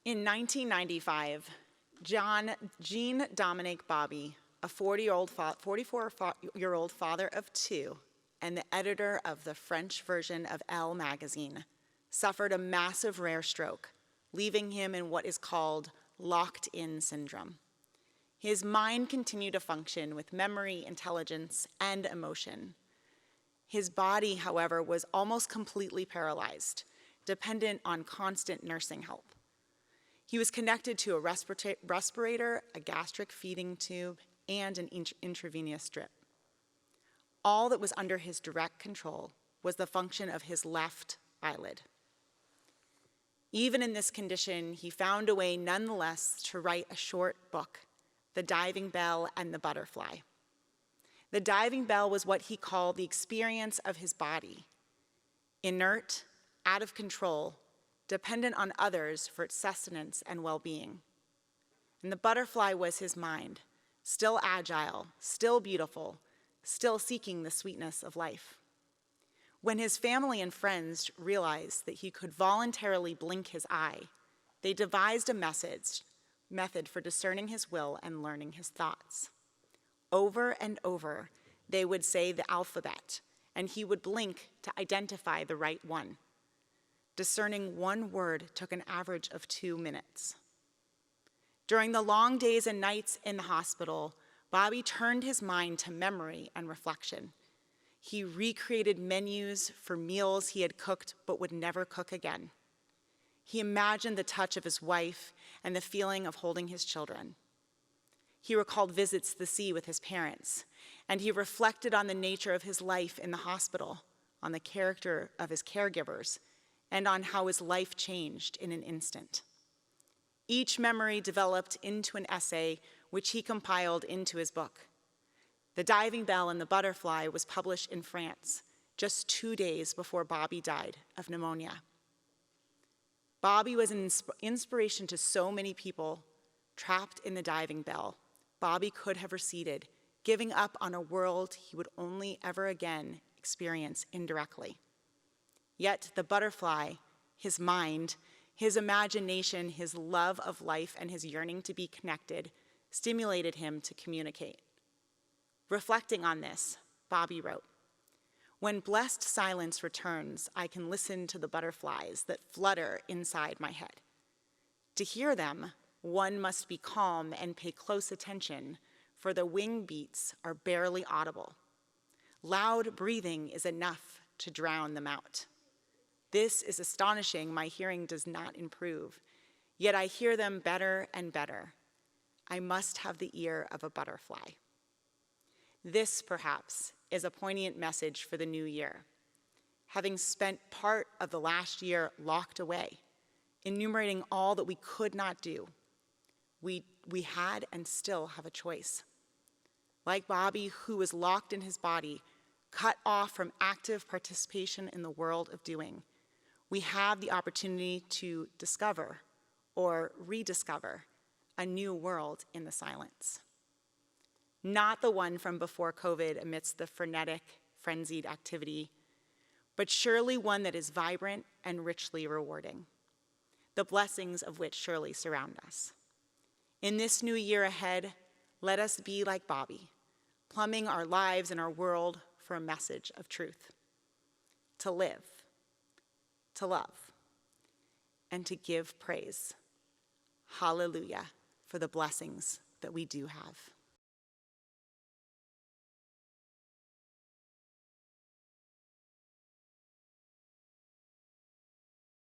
In 1995, Jean Dominique Bauby, a 44-year-old father of two and the editor of the French version of Elle magazine, suffered a massive rare stroke, leaving him in what is called locked-in syndrome. His mind continued to function with memory, intelligence, and emotion. His body, however, was almost completely paralyzed, dependent on constant nursing help. He was connected to a respirator, a gastric feeding tube, and an intravenous drip. All that was under his direct control was the function of his left eyelid. Even in this condition, he found a way nonetheless to write a short book, The Diving Bell and the Butterfly. The diving bell was what he called the experience of his body, inert, out of control, dependent on others for its sustenance and well-being. And the butterfly was his mind, still agile, still beautiful, still seeking the sweetness of life. When his family and friends realized that he could voluntarily blink his eye, they devised a method for discerning his will and learning his thoughts. Over and over, they would say the alphabet, and he would blink to identify the right one. Discerning one word took an average of 2 minutes. During the long days and nights in the hospital, Bauby turned his mind to memory and reflection. He recreated menus for meals he had cooked but would never cook again. He imagined the touch of his wife and the feeling of holding his children. He recalled visits to the sea with his parents, and he reflected on the nature of his life in the hospital, on the character of his caregivers, and on how his life changed in an instant. Each memory developed into an essay which he compiled into his book. The Diving Bell and the Butterfly was published in France just 2 days before Bauby died of pneumonia. Bauby was an inspiration to so many people trapped in the diving bell. Bauby could have receded, giving up on a world he would only ever again experience indirectly. Yet the butterfly, his mind, his imagination, his love of life, and his yearning to be connected stimulated him to communicate. Reflecting on this, Bauby wrote, "When blessed silence returns, I can listen to the butterflies that flutter inside my head. To hear them, one must be calm and pay close attention, for the wing beats are barely audible. Loud breathing is enough to drown them out. This is astonishing, my hearing does not improve, yet I hear them better and better. I must have the ear of a butterfly." This, perhaps, is a poignant message for the new year. Having spent part of the last year locked away, enumerating all that we could not do, we had and still have a choice. Like Bauby, who was locked in his body, cut off from active participation in the world of doing, we have the opportunity to discover or rediscover a new world in the silence. Not the one from before COVID amidst the frenetic, frenzied activity, but surely one that is vibrant and richly rewarding, the blessings of which surely surround us. In this new year ahead, let us be like Bauby, plumbing our lives and our world for a message of truth, to live, to love, and to give praise. Hallelujah for the blessings that we do have.